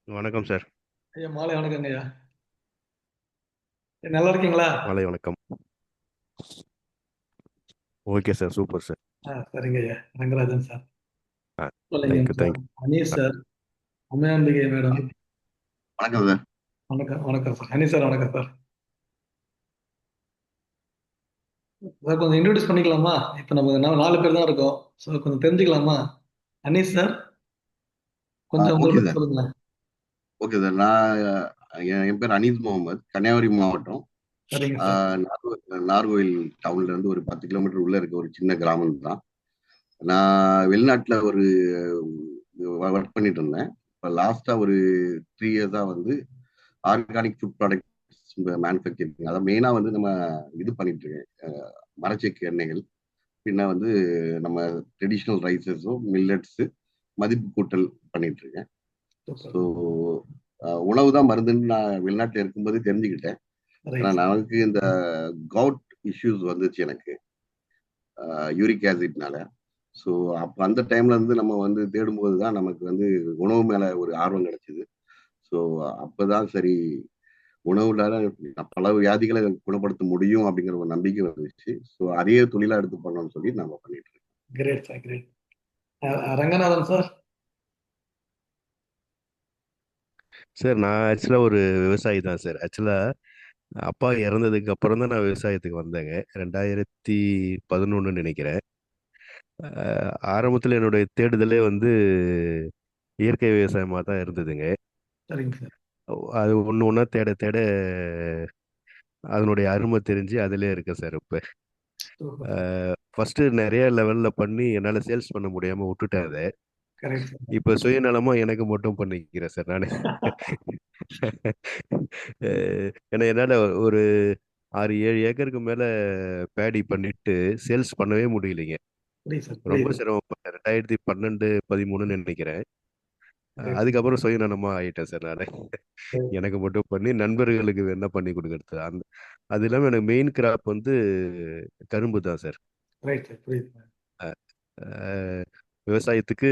வணக்கம் சார். ஐயா மாலை வணக்கங்க ஐயா. நல்லா இருக்கீங்களா? மாலை வணக்கம். Okay sir. Super sir. சரிங்க ஐயா. ரங்கராஜன் சார். ஆ. சொல்லிங்க thank you, sir. Thank you. Anees sir. Umayambigai madam. வணக்கம் சார். வணக்கம் வணக்கம் சார். அனீஸ் சார் வணக்கம் சார். சார் கொஞ்சம் இன்ட்ரோடியூஸ் பண்ணிக்கலாமா? இப்போ நம்ம நாலு பேர் தான் இருக்கோம். ஸோ கொஞ்சம் தெரிஞ்சுக்கலாமா? அனீஸ் சார் கொஞ்சம் உங்களை ஓகே பற்றி சார். சொல்லுங்களேன். Okay sir. என் பேர் அனீஸ் முகமது. கன்னியாகுமரி மாவட்டம். சரிங்க சார். நார்கோயில் டவுன்ல இருந்து ஒரு 10 கிலோமீட்டர் உள்ள இருக்க ஒரு சின்ன கிராமம் தான். நான் வெளிநாட்டுல ஒரு ஒர்க் பண்ணிட்டு இருந்தேன். இப்போ லாஸ்டா ஒரு 3 இயர்ஸா வந்து ஆர்கானிக் ஃபுட் ப்ராடக்ட்ஸ் மேனுஃபேக்சரிங், அதாவது மெயினா வந்து நம்ம இது பண்ணிட்டு இருக்கேன். மரச்செக்கு எண்ணெய்கள், பின்ன வந்து நம்ம ட்ரெடிஷ்னல் ரைசஸும் மில்லட்ஸ் மதிப்பு கூட்டல் பண்ணிட்டு இருக்கேன். சூப்பர். ஸோ உணவு தான் மருந்துன்னு நான் வெளிநாட்டில் இருக்கும்போது தெரிஞ்சுக்கிட்டேன். ஏன்னா ரைட் சார். நமக்கு இந்த கவுட் இஷ்யூஸ் வந்துச்சு எனக்கு, யூரிக் ஆசிட்னால. ஸோ அப்போ அந்த டைம்ல இருந்து நம்ம வந்து தேடும்போது தான் நமக்கு வந்து உணவு மேல ஒரு ஆர்வம் கிடைச்சிது. ஸோ அப்பதான் சரி, உணவுல பல வியாதிகளை குணப்படுத்த முடியும் அப்படிங்கிற ஒரு நம்பிக்கை வந்துச்சு. ஸோ அதையே தொழிலா எடுத்து பண்ணோம்னு சொல்லி நம்ம பண்ணிட்டு இருக்கோம். Great sir, great. Ranganathan sir. Sir, நான் ஆக்சுவலா ஒரு விவசாயி தான் சார். ஆக்சுவலா அப்பா இறந்ததுக்கு அப்புறம் தான் நான் விவசாயத்துக்கு வந்தேங்க. 2011 நினைக்கிறேன். ஆரம்பத்தில் என்னுடைய தேடுதலே வந்து இயற்கை விவசாயமாக தான் இருந்ததுங்க. சரிங்க சார். அது ஒன்று ஒன்றா தேட தேட அதனுடைய அருமை தெரிஞ்சு அதிலே இருக்கேன் சார் இப்போ. Super sir. ஃபர்ஸ்ட் நிறைய லெவலில் பண்ணி என்னால் சேல்ஸ் பண்ண முடியாமல் விட்டுட்டேன் அதை. Correct sir. இப்போ சுயநலமா எனக்கு மட்டும் பண்ணிக்கிறேன் சார் நானு. ஏன்னா என்னால் ஒரு 6-7 ஏக்கருக்கு மேலே பேடி பண்ணிட்டு சேல்ஸ் பண்ணவே முடியலைங்க. புரியுது சார், ரொம்ப புரியுது. சிரமப்பட்டேன். 2012-13 நினைக்கிறேன். கிரேட். அதுக்கப்புறம் சுயநலமா ஆயிட்டேன் சார் நானு. எனக்கு மட்டும் பண்ணி நண்பர்களுக்கு என்ன பண்ணி கொடுக்கறது. அது இல்லாமல் எனக்கு மெயின் கிராப் வந்து கரும்பு தான் சார். ரைட் சார், புரியுது சார். அஹ், விவசாயத்துக்கு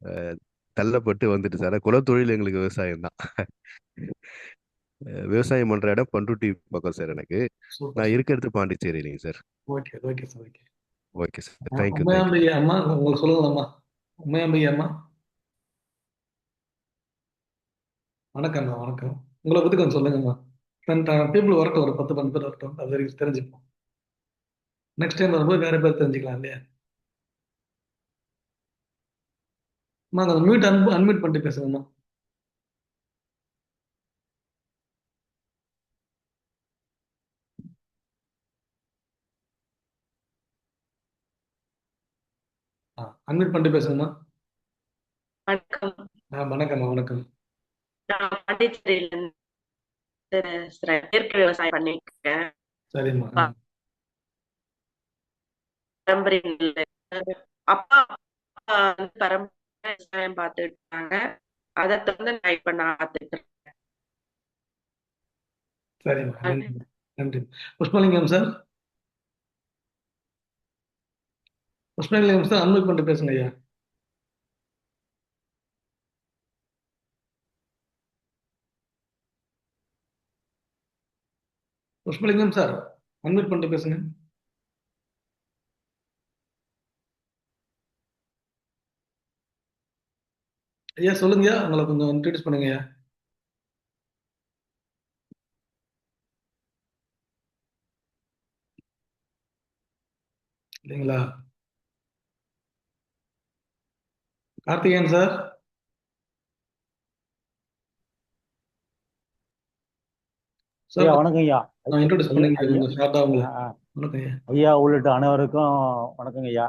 அஹ், தள்ளப்பட்டு வந்துட்டு சார். குலத்தொழில் எங்களுக்கு விவசாயம் தான். விவசாயம் பண்ற இடம் பண்ருட்டி பக்கம் சார் எனக்கு. சூப்பர் நான் சார். இருக்கிறது பாண்டிச்சேரிங்க sir. Okay okay sir, okay. Okay sir. Thank you, thank you. Umayambigai அம்மா உங்களுக்கு சொல்லுங்களம்மா. உமையாம்பிகை அம்மா. வணக்கம்ண்ணா, வணக்கம். உங்களை பத்தி கொஞ்சம் சொல்லுங்கம்மா. பீப்புள் வரட்டும், ஒரு 10-12 பேர் வரட்டும், அது வரைக்கும் தெரிஞ்சுப்போம். நெக்ஸ்ட் டைம் வரும்போது வேற பேர் தெரிஞ்சுக்கலாம் இல்லையா? அம்மா கொஞ்சம் அன்மியூட் பண்ணிட்டு பேசுங்கம்மா. அன்மியூட் பண்ணிட்டு பேசுங்கம்மா. வணக்கம். வணக்கம்மா, வணக்கம். நான் பாண்டிச்சேரியில இருந்து பேசுறேன். இயற்கை விவசாயம் பண்ணிட்டு இருக்கேன். சரிம்மா. பாரம்பரிய நெல்லு. அப்பா வந்து பரம்பரை விவசாயம் பார்த்துட்டு இருக்காங்க. அதை தொடர்ந்து நான் இப்ப நான் பார்த்துட்டு சரிம்மா, நன்றி. இருக்கேன். நன்றி. Pushpalingam sir. Pushpalingam sir, unmute பண்ணிட்டு பேசுங்க ஐயா. புஷ்பலிங்கம் சார், அன்மியூட் பண்ணிட்டு பேசுங்க. ஐயா சொல்லுங்கய்யா, உங்களை கொஞ்சம் இன்ட்ரடியூஸ் பண்ணுங்க ஐயா. இல்லைங்களா? கார்த்திகேயன் சார். சார் ஐயா வணக்கம் ஐயா. நான் இன்ட்ரோடியூஸ் ஐயா பண்ணிங்க ஐயா கொஞ்சம் ஷார்ட்டா உங்களை. ஆ, வணக்கம் ஐயா. ஐயா உள்ளிட்ட அனைவருக்கும் வணக்கங்க ஐயா.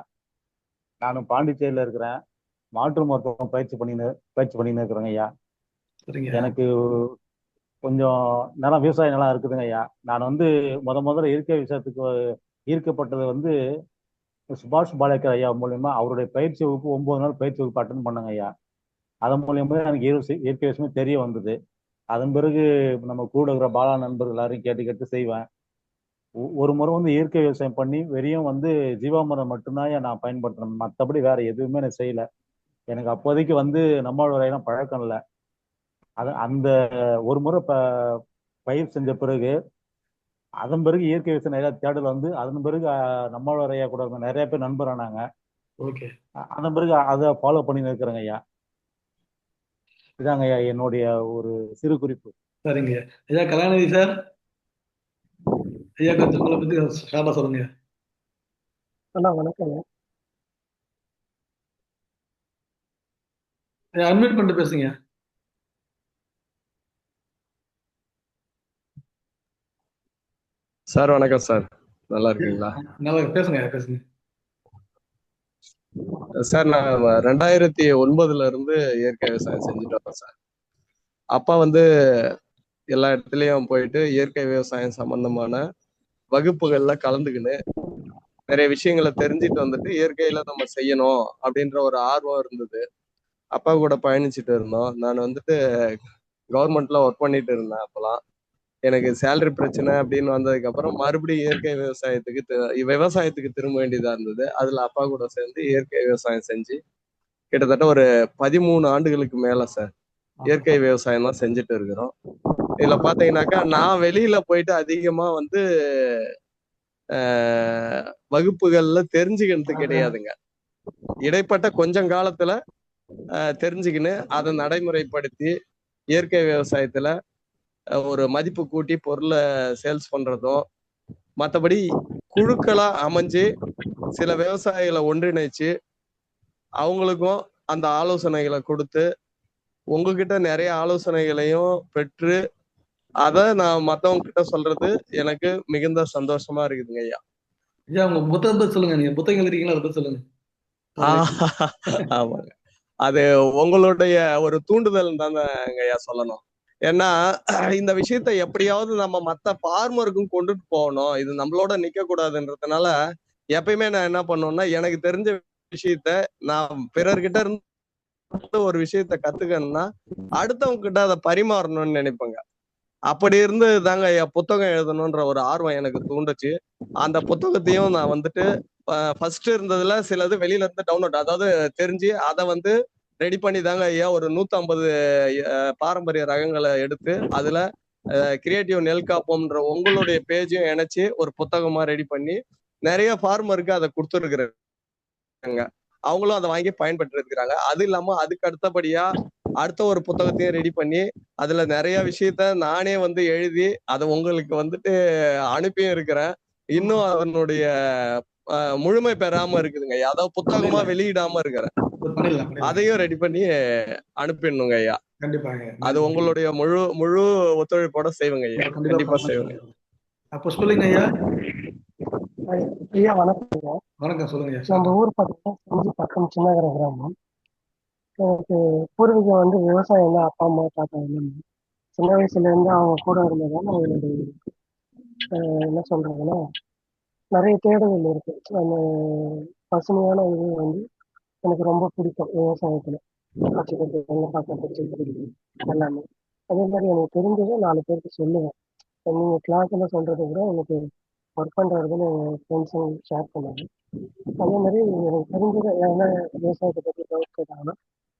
நானும் பாண்டிச்சேரியில் இருக்கிறேன். மாற்று மருத்துவம் பயிற்சி பண்ணின்னு இருக்கிறேங்க ஐயா. சரிங்க. எனக்கு கொஞ்சம் நிலம், விவசாய நிலம் இருக்குதுங்க ஐயா. நான் வந்து முதல்ல இயற்கை விவசாயத்துக்கு ஈர்க்கப்பட்டது வந்து சுபாஷ் பாலேக்கர் ஐயா மூலியமா. அவருடைய பயிற்சி வகுப்பு 9 நாள் பயிற்சி வகுப்பு அட்டன் பண்ணங்க ஐயா. அதன் மூலியமா எனக்கு இயற்கை விவசாயமே தெரிய வந்தது. அதன் பிறகு நம்ம கூட இருக்கிற பாலா நண்பர்கள் எல்லாரையும் கேட்டு கேட்டு செய்வேன். ஒரு முறை வந்து இயற்கை விவசாயம் பண்ணி வெறியும் வந்து ஜீவாமிர்தம் மட்டும்தான் நான் பயன்படுத்துறேன். மற்றபடி வேற எதுவுமே நான் செய்யல. எனக்கு அப்போதைக்கு வந்து நம்மளோட எல்லாம் பழக்கம் இல்லை. அந்த ஒரு முறை பயிர் செஞ்ச பிறகு அதன் பிறகு இயற்கை விவசாயம் நிறைய தேடல் வந்து அதன் பிறகு நம்மளோட ஐயா கூட நிறைய பேர் நண்பர் ஆனாங்க. ஓகே. அதன் பிறகு அதை ஃபாலோ பண்ணி இருக்கிறேங்க ஐயா. இதாங்க ஐயா என்னுடைய ஒரு சிறு குறிப்பு. சரிங்க ஐயா. கலாநிதி சார், ஐயா கொஞ்சம் உங்களை பத்தி ஷார்ட்டா சொல்லுங்க. அண்ணா வணக்கங்க. ஐயா அட்மிட் பண்ணிட்டு பேசுங்க. சார் வணக்கம் சார், நல்லா இருக்கீங்களா? நல்லா பேசுங்க பேசுங்க. சார் நான் 2009 இருந்து இயற்கை விவசாயம் செஞ்சுட்டு வரேன் சார். அப்பா வந்து எல்லா இடத்துலயும் போயிட்டு இயற்கை விவசாயம் சம்பந்தமான வகுப்புகள்ல கலந்துக்கின்னு நிறைய விஷயங்களை தெரிஞ்சுட்டு வந்துட்டு இயற்கையில நம்ம செய்யணும் அப்படின்ற ஒரு ஆர்வம் இருந்தது. அப்பா கூட பயணிச்சுட்டு இருந்தோம். நான் வந்துட்டு கவர்மெண்ட்ல ஒர்க் பண்ணிட்டு இருந்தேன். அப்பெல்லாம் எனக்கு சேலரி பிரச்சனை அப்படின்னு வந்ததுக்கு அப்புறம் மறுபடியும் இயற்கை விவசாயத்துக்கு திரும்ப வேண்டியதா இருந்தது. அதுல அப்பா கூட சேர்ந்து இயற்கை விவசாயம் செஞ்சு கிட்டத்தட்ட ஒரு 13 ஆண்டுகளுக்கு மேல சார் இயற்கை விவசாயம் தான் செஞ்சுட்டு இருக்கிறோம். இதுல பாத்தீங்கன்னாக்கா நான் வெளியில போயிட்டு அதிகமா வந்து வகுப்புகள்ல தெரிஞ்சுக்கிறது கிடையாதுங்க. இடைப்பட்ட கொஞ்சம் காலத்துல தெரிஞ்சுக்கின்னு அதை நடைமுறைப்படுத்தி இயற்கை விவசாயத்துல ஒரு மதிப்பு கூட்டி பொருளை சேல்ஸ் பண்றதும், மற்றபடி குழுக்களா அமைஞ்சு சில விவசாயிகளை ஒன்றிணைச்சு அவங்களுக்கும் அந்த ஆலோசனைகளை கொடுத்து உங்ககிட்ட நிறைய ஆலோசனைகளையும் பெற்று அதை நான் மற்றவங்க கிட்ட சொல்றது எனக்கு மிகுந்த சந்தோஷமா இருக்குதுங்க ஐயா. ஐயா உங்க புத்தகத்தை பத்தி சொல்லுங்க. நீங்க புத்தகம் எழுதிருக்கீங்களா, அதை பத்தி சொல்லுங்க. ஆமாங்க, அது உங்களுடைய ஒரு தூண்டுதல் தாங்க ஐயா சொல்லணும். ஏன்னா இந்த விஷயத்த எப்படியாவது நம்ம மத்த ஃபார்மருக்கும் கொண்டுட்டு போகணும், இது நம்மளோட நிக்க கூடாதுன்றதுனால எப்பயுமே நான் என்ன பண்ணுவேன்னா எனக்கு தெரிஞ்ச விஷயத்த நான் பிறர்கிட்ட இருந்து ஒரு விஷயத்த கத்துக்கணும்னா அடுத்தவங்க கிட்ட அதை பரிமாறணும்னு நினைப்பேங்க. அப்படி இருந்து தாங்க புத்தகம் எழுதணும்ன்ற ஒரு ஆர்வம் எனக்கு தூண்டுச்சு. அந்த புத்தகத்தையும் நான் வந்துட்டு ஃபர்ஸ்ட் இருந்ததுல சிலது வெளியில இருந்து டவுன்லோட், அதாவது தெரிஞ்சு அதை வந்து ரெடி பண்ணி தாங்க ஐயா ஒரு 150 பாரம்பரிய ரகங்களை எடுத்து அதுல கிரியேட்டிவ் நெல் காப்போம்ன்ற உங்களுடைய பேஜையும் இணைச்சு ஒரு புத்தகமா ரெடி பண்ணி நிறைய ஃபார்மருக்கு அதை கொடுத்துருக்குறாங்க. அவங்களும் அதை வாங்கி பயன்பட்டு இருக்கிறாங்க. அது இல்லாம அதுக்கு அடுத்தபடியா அடுத்த ஒரு புத்தகத்தையும் ரெடி பண்ணி அதுல நிறைய விஷயத்த நானே வந்து எழுதி அதை உங்களுக்கு வந்துட்டு அனுப்பியும் இருக்கிறேன். இன்னும் அதனுடைய முழுமை பெறாம இருக்குதுங்க ஐயா, அதாவது புத்தகமா வெளியிடாம இருக்கிறேன். அதையும் ரெடி பண்ணி அனுப்பிடணுங்க ஐயா. கண்டிப்பாங்க, அது உங்களுடைய முழு ஒத்துழைப்போட செய்வங்க ஐயா. கண்டிப்பா செய்வங்க. அப்போ சொல்லுங்க ஐயா. ஐயா வணக்கங்க. வணக்கம், சொல்லுங்க. நம்ம ஊர் பார்த்தீங்கன்னா செஞ்சி பக்கம் சின்னகர கிராமம். எனக்கு பூர்வீகம் வந்து விவசாயம் தான். அப்பா அம்மா தாத்தா எல்லாமே சின்ன வயசுல இருந்து அவங்க கூட இருந்ததால என்னுடைய என்ன சொல்றதுன்னா நிறைய தேடுதல் இருக்கு. அந்த பசுமையான இது வந்து எனக்கு ரொம்ப பிடிக்கும். விவசாயத்துல பிடிக்கும் எல்லாமே. அதே மாதிரி எனக்கு தெரிஞ்சதை 4 பேருக்கு சொல்லுவேன். நீங்க கிளாஸ்ல சொல்றதை விட எனக்கு ஒர்க் பண்றதுன்னு ஃப்ரெண்ட்ஸும் ஷேர் பண்ணுவேன். அதே மாதிரி எனக்கு தெரிஞ்சதை ஏன்னா விவசாயத்தை பற்றி டவுட் கேட்டாங்கன்னா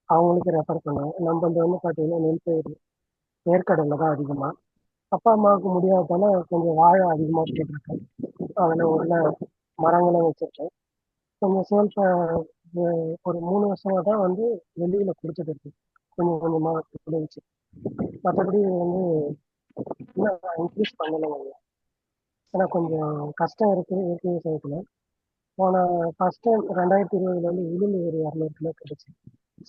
அவங்களுக்கு ரெஃபர் பண்ணுவேன். நம்ம வந்து பார்த்தீங்கன்னா நெல் பயிர் வேர்க்கடலை தான் அதிகமாக. அப்பா அம்மாவுக்கு முடியாதால கொஞ்சம் வாழை அதிகமாக போட்டிருக்கேன். அதில் உள்ள மரங்களும் வச்சுருக்கேன். கொஞ்சம் சேல் ஒரு 3 வருஷமா தான் வந்து வெளியில கொடுத்துட்டு இருக்கு. கொஞ்சம் கொஞ்சமாக விளைவிச்சு. மற்றபடி வந்து இன்னும் இன்க்ரீஸ் பண்ணலைங்க. ஏன்னா கொஞ்சம் கஷ்டம் இருக்கு இயற்கை விவசாயத்துல. போன ஃபர்ஸ்ட் டைம் 2020 வந்து உளுந்து ஒரு 200 கிலோ கிடைச்சு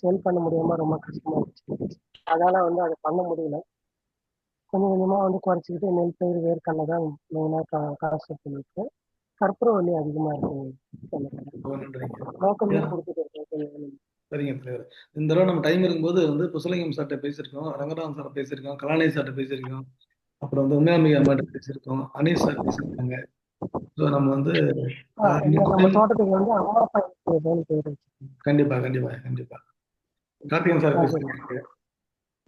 சேல் பண்ண முடியாம ரொம்ப கஷ்டமா இருந்துச்சு. அதால வந்து அதை பண்ண முடியல. கொஞ்சம் கொஞ்சமா வந்து குறைச்சிக்கிட்டு நெல் பயிர் வேர்க்கடலை தான் மெயினாக காசு பண்ணிட்டு கற்பூரவல்லி அதிகமா இருக்கு. சரிங்க தலைவர். இந்த தடவை நம்ம டைம் இருக்கும்போது வந்து புசலிங்கம் சார்ட்ட பேசியிருக்கோம், ரங்கராமன் சார் பேசியிருக்கோம், கலாநிதி சார்ட்ட பேசியிருக்கோம், அப்புறம் வந்து உண்மையாமிகை அம்மாட்ட பேசியிருக்கோம், அனீஸ் சார் பேசியிருக்காங்க. ஸோ நம்ம வந்து தோட்டத்துக்கு வந்து அம்மா அப்பா கண்டிப்பா கண்டிப்பா கண்டிப்பா கார்த்திகன் சார் பேசியிருக்காங்க.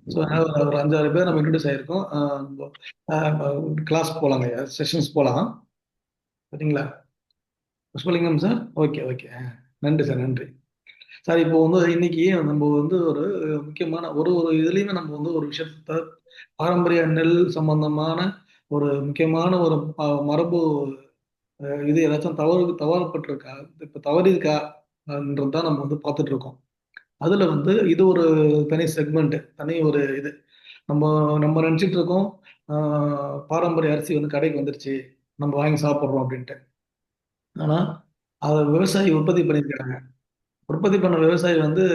ஸோ ஒரு 5-6 பேர் நம்ம இன்ட்ரடியூஸ் ஆயிருக்கோம். கிளாஸ் போகலாங்க, செஷன்ஸ் போகலாம். சரிங்களா புஷ்பலிங்கம் சார்? ஓகே ஓகே, நன்றி சார், நன்றி. சார் இப்போ வந்து இன்னைக்கு நம்ம வந்து ஒரு முக்கியமான ஒரு ஒரு இதுலயுமே நம்ம வந்து ஒரு விஷயத்த பாரம்பரிய நெல் சம்பந்தமான ஒரு முக்கியமான ஒரு மரபு இது ஏதாச்சும் தவறப்பட்டிருக்கா, இப்ப தவறி இருக்கான்றதான் நம்ம வந்து பார்த்துட்டு இருக்கோம். அதுல வந்து இது ஒரு தனி செக்மெண்ட், தனி ஒரு இது. நம்ம நம்ம நினைச்சிட்டு இருக்கோம் பாரம்பரிய அரிசி வந்து கடைக்கு வந்துருச்சு, நம்ம வாங்கி சாப்பிடுறோம் அப்படின்ட்டு. ஆனா அதை விவசாயி உற்பத்தி பண்ணியிருக்காங்க. உற்பத்தி பண்ண விவசாயி வந்து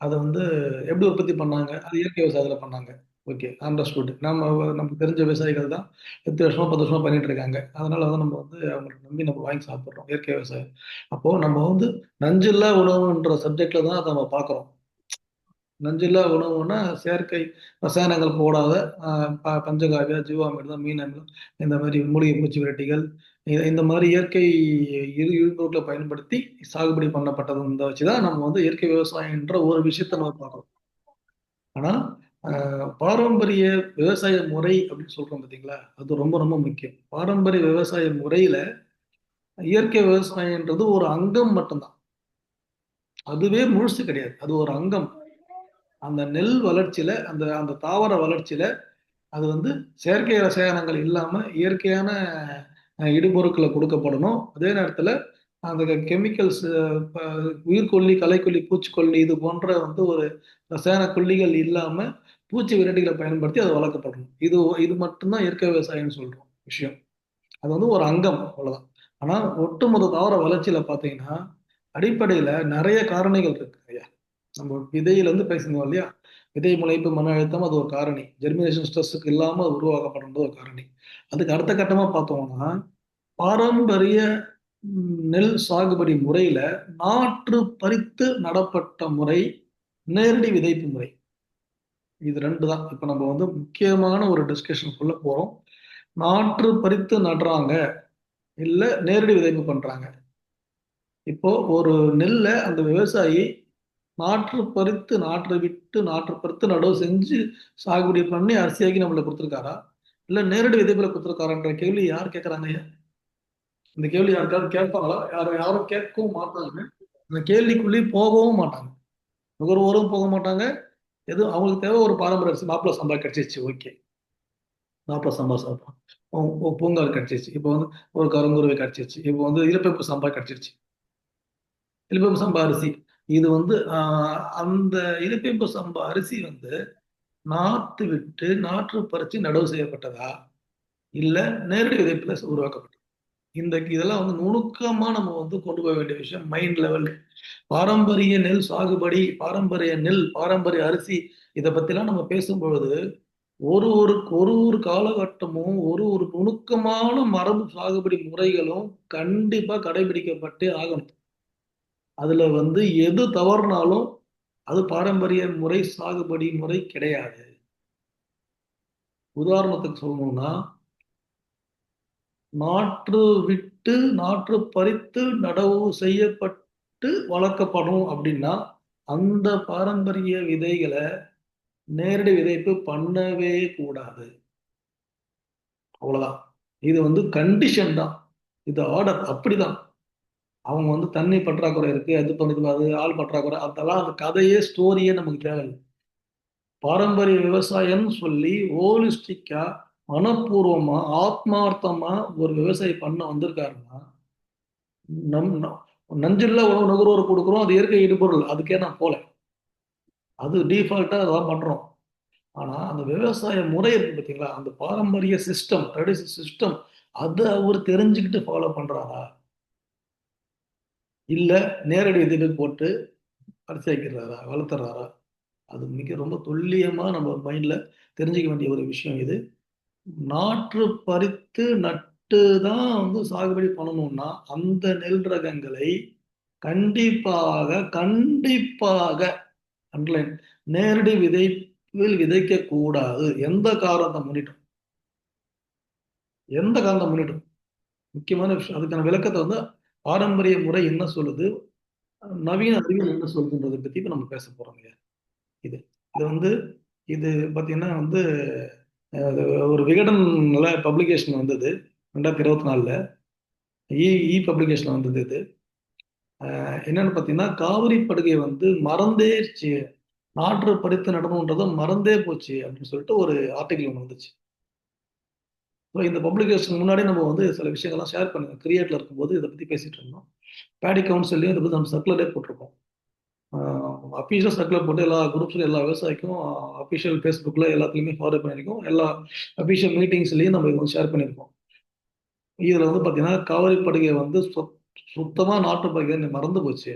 அதை வந்து எப்படி உற்பத்தி பண்ணாங்க? அது இயற்கை விவசாயத்துல பண்ணாங்க. Okay, understood. நமக்கு தெரிஞ்ச விவசாயிகள் தான் 8 வருஷமா 10 வருஷமா பண்ணிட்டு இருக்காங்க. அதனால வந்து நம்ம வந்து அவங்களை நம்பி நம்ம வாங்கி சாப்பிடுறோம் இயற்கை விவசாயம். அப்போ நம்ம வந்து நஞ்சில்லா உணவுன்ற சப்ஜெக்ட்ல தான் அதை நம்ம பார்க்குறோம். நஞ்சில்லா உணவுன்னா செயற்கை ரசாயனங்கள் போடாத பஞ்சகாவியா, ஜீவாமிர்தம், மீன் அமிலம், இந்த மாதிரி மூலிகை பூச்சி விரட்டிகள், இந்த மாதிரி இயற்கை இழுபொருட்களை பயன்படுத்தி சாகுபடி பண்ணப்பட்டதை வச்சுதான் நம்ம வந்து இயற்கை விவசாயம்ன்ற ஒரு விஷயத்த நம்ம பார்க்கிறோம். ஆனா பாரம்பரிய விவசாய முறை அப்படின்னு சொல்றோம் பார்த்தீங்களா, அது ரொம்ப ரொம்ப முக்கியம். பாரம்பரிய விவசாய முறையில இயற்கை விவசாயம்ன்றது ஒரு அங்கம் மட்டும்தான், அதுவே முழுசு கிடையாது, அது ஒரு அங்கம். அந்த நெல் வளர்ச்சியில, அந்த அந்த தாவர வளர்ச்சியில அது வந்து செயற்கை ரசாயனங்கள் இல்லாம இயற்கையான இடுபொருட்களை கொடுக்கப்படணும். அதே நேரத்துல அந்த கெமிக்கல்ஸ், உயிர்கொல்லி, களைக்கொல்லி, பூச்சிக்கொல்லி இது போன்ற வந்து ஒரு ரசாயன கொல்லிகள் இல்லாம பூச்சி விரட்டிகளை பயன்படுத்தி அது வளர்க்கப்படணும். இது இது மட்டும்தான் இயற்கை விவசாயம்னு சொல்றோம் விஷயம். அது வந்து ஒரு அங்கம், அவ்வளவுதான். ஆனா ஒட்டுமொத்த தாவர வளர்ச்சியில பாத்தீங்கன்னா அடிப்படையில நிறைய காரணிகள் இருக்கு ஐயா. நம்ம விதையில இருந்து பேசணும் இல்லையா, விதை முளைப்பு, மன அழுத்தம் அது ஒரு காரணி. ஜெர்மினேஷன் ஸ்ட்ரெஸ்ஸுக்கு இல்லாம அது உருவாக்கப்படுறது ஒரு காரணி. அதுக்கு அடுத்த கட்டமா பார்த்தோம்னா பாரம்பரிய நெல் சாகுபடி முறையில நாற்று பறித்து நடப்பட்ட முறை, நேரடி விதைப்பு முறை. இது ரெண்டு தான் இப்ப நம்ம வந்து முக்கியமான ஒரு டிஸ்கஷனுக்குள்ள போறோம். நாற்று பறித்து நடுறாங்க, இல்ல நேரடி விதைப்பு பண்றாங்க. இப்போ ஒரு நெல்லை அந்த விவசாயி நாற்று பறித்து, நாற்று விட்டு, நாற்று பறித்து நடவு செஞ்சு சாகுபடி பண்ணி அரிசியாக்கி நம்மளை கொடுத்துருக்காரா, இல்ல நேரடி விதைப்புல கொடுத்துருக்காரான்ற கேள்வி யார் கேட்கறாங்க ஐயா? இந்த கேள்வி யாருக்காவது கேட்பாங்களா? யாரும் கேட்கவும் மாட்டாங்க. அந்த கேள்விக்குள்ளேயே போகவும் மாட்டாங்க. நுகர்வோரும் போக மாட்டாங்க. எதுவும் அவங்களுக்கு தேவை ஒரு பாரம்பரிய அரிசி, மாப்பிள சம்பா கிடைச்சிச்சு, ஓகே, மாப்பிள சம்பா சாப்பிடும். பூங்கால் கிடைச்சிச்சு, இப்போ வந்து ஒரு கருங்குருவை கிடைச்சிச்சு, இப்போ வந்து இலப்பைப்பு சம்பா கிடைச்சிருச்சு. இலப்பைப்பு சம்பா அரிசி இது வந்து அந்த இலப்பைப்பு சம்பா அரிசி வந்து நாற்று விட்டு நாற்று பறிச்சு நடவு செய்யப்பட்டதா, இல்ல நேரடி விதைப்புல உருவாக்கப்பட்டது? இதெல்லாம் வந்து நுணுக்கமா நம்ம வந்து கொண்டு போக வேண்டிய விஷயம், மைண்ட் லெவல். பாரம்பரிய நெல் சாகுபடி, பாரம்பரிய நெல், பாரம்பரிய அரிசி, இதை பத்திலாம் நம்ம பேசும்பொழுது ஒரு ஒரு காலகட்டமும் ஒரு ஒரு நுணுக்கமான மரபு சாகுபடி முறைகளும் கண்டிப்பா கடைபிடிக்கப்பட்டே ஆகணும். அதுல வந்து எது தவறுனாலும் அது பாரம்பரிய முறை சாகுபடி முறை கிடையாது. உதாரணத்துக்கு சொல்லணும்னா, நாற்று விட்டு நாற்று பறித்து நடவு செய்யப்பட்டு வளர்க்கப்படும் அப்படின்னா அந்த பாரம்பரிய விதைகளை நேரடி விதைப்பு பண்ணவே கூடாது. அவ்வளவுதான். இது வந்து கண்டிஷன் தான், இது ஆர்டர். அப்படிதான். அவங்க வந்து தண்ணி பற்றாக்குறை இருக்கு, அது பண்ணுது, அது ஆள் பற்றாக்குறை, அதெல்லாம் அந்த கதையே ஸ்டோரியே நமக்கு தேவையில்லை. பாரம்பரிய விவசாயம் சொல்லி ஹோலிஸ்டிக்கா, மனப்பூர்வமா, ஆத்மார்த்தமா ஒரு விவசாயி பண்ண வந்திருக்காருன்னா நஞ்சில்லா உணவு நுகர்வோர் கொடுக்குறோம், அது இயற்கை இடுபொருள், அதுக்கே நான் போல, அது டிஃபால்ட்டா அதான் பண்றோம். ஆனா அந்த விவசாய முறை இருக்கு பார்த்தீங்களா, அந்த பாரம்பரிய சிஸ்டம், ட்ரெடிஷனல் சிஸ்டம், அதை அவர் தெரிஞ்சுக்கிட்டு ஃபாலோ பண்றாரா, இல்ல நேரடி விதைப்பு போட்டு அரிசி வைக்கிறாரா, வளர்த்துறாரா? அது மிக ரொம்ப துல்லியமா நம்ம மைண்ட்ல தெரிஞ்சுக்க வேண்டிய ஒரு விஷயம் இது. நாற்று பறித்து நட்டு தான் வந்து சாகுபடி பண்ணணும்னா அந்த நெல் ரகங்களை கண்டிப்பாக கண்டிப்பாக அண்டர்லைன், நேரடி விதைப்பில் விதைக்க கூடாது. எந்த காரணத்தை முன்னிட்டும், எந்த காரணத்தை முன்னிட்டும், முக்கியமான விஷயம். அதுக்கான விளக்கத்தை வந்து பாரம்பரிய முறை என்ன சொல்லுது, நவீன அறிவியல் என்ன சொல்லுதுன்றதை பத்தி இப்ப நம்ம பேச போறோம். இது இது வந்து இது பார்த்தீங்கன்னா வந்து ஒரு விகடன்ல பப்ளிகேஷன் வந்தது 2024. இ பப்ளிகேஷன் வந்தது இது. என்னன்னு பார்த்தீங்கன்னா காவிரி படுகை வந்து மறந்தேச்சு, நாற்று பறித்து நடணுன்றதை மறந்தே போச்சு அப்படின்னு சொல்லிட்டு ஒரு ஆர்டிகல் ஒன்று வந்துச்சு. ஸோ இந்த பப்ளிகேஷன் முன்னாடி நம்ம வந்து சில விஷயங்கள்லாம் ஷேர் பண்ணுங்க, கிரியேட்ல இருக்கும்போது இதை பற்றி பேசிட்டு இருந்தோம். பேடி கவுன்சிலையும் இதை பற்றி நம்ம சர்க்குலரே போட்டிருக்கோம். அஃபீஷியல் சர்க்குலர் போட்டு எல்லா குரூப்ஸ்லையும் எல்லா விவசாயிக்கும் அஃபீஷியல் ஃபேஸ்புக்கில் எல்லாத்துலேயுமே ஃபார்வர்ட் பண்ணியிருக்கோம். எல்லா அஃபீஷியல் மீட்டிங்ஸ்லையும் நம்ம இதை வந்து ஷேர் பண்ணியிருக்கோம். இதில் வந்து பார்த்தீங்கன்னா காவிரி படுகை வந்து சுத்தமாக நாட்டு படுகை மறந்து போச்சு.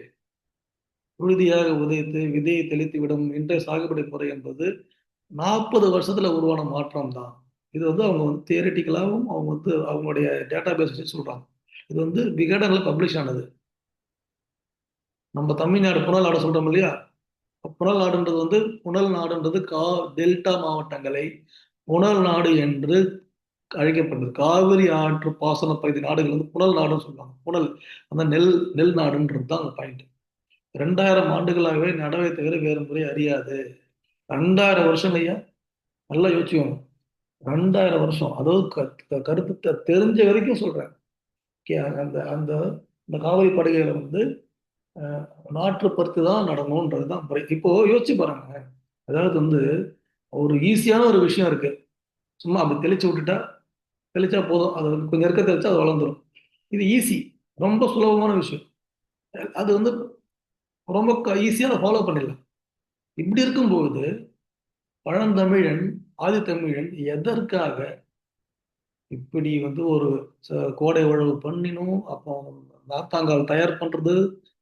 உறுதியாக உதைத்து விதையை தெளித்து விடும் இன்றைய சாகுபடி முறை என்பது 40 வருஷத்துல உருவான மாற்றம் தான். இது வந்து அவங்க வந்து தியரிட்டிக்கலாகவும் அவங்க வந்து அவங்களுடைய டேட்டா பேஸ் வச்சு சொல்றாங்க. இது வந்து விகடன்ல பப்ளிஷ் ஆனது. நம்ம தமிழ்நாடு புனல் நாடு சொல்றோம் இல்லையா, புனல் நாடுன்றது வந்து புனல் நாடுன்றது டெல்டா மாவட்டங்களை புனல் நாடு என்று அழைக்கப்படுது. காவிரி ஆற்று பாசன பகுதி நாடுகள் வந்து புனல் நாடுன்னு சொல்லுவாங்க. புனல் அந்த நெல் நெல் நாடுன்றது தான் அந்த பாயிண்ட். 2000 ஆண்டுகளாகவே நடவை தவிர வேறு முறை அறியாது. 2000 வருஷம் ஐயா, நல்லா யோசிச்சுக்கோங்க. 2000 வருஷம், அதாவது கருத்து தெரிஞ்ச வரைக்கும் சொல்றேன். அந்த அந்த இந்த காவிரி படுகையில வந்து நாற்று பருத்து தான் நடணும்ன்றது தான் முறை. இப்போ யோசிச்சு பாருங்க, அதாவது வந்து ஒரு ஈஸியான ஒரு விஷயம் இருக்கு. சும்மா அப்படி தெளிச்சு விட்டுட்டா தெளிச்சா போதும், அது கொஞ்சம் இருக்க தெளிச்சா அது வளர்ந்துடும். இது ஈஸி, ரொம்ப சுலபமான விஷயம். அது வந்து ரொம்ப ஈஸியா அதை ஃபாலோ பண்ணிடலாம். இப்படி இருக்கும்போது பழந்தமிழன் ஆதித்தமிழன் எதற்காக இப்படி வந்து ஒரு கோடை உழவு பண்ணினும், அப்போ நாத்தாங்கால் தயார் பண்றது,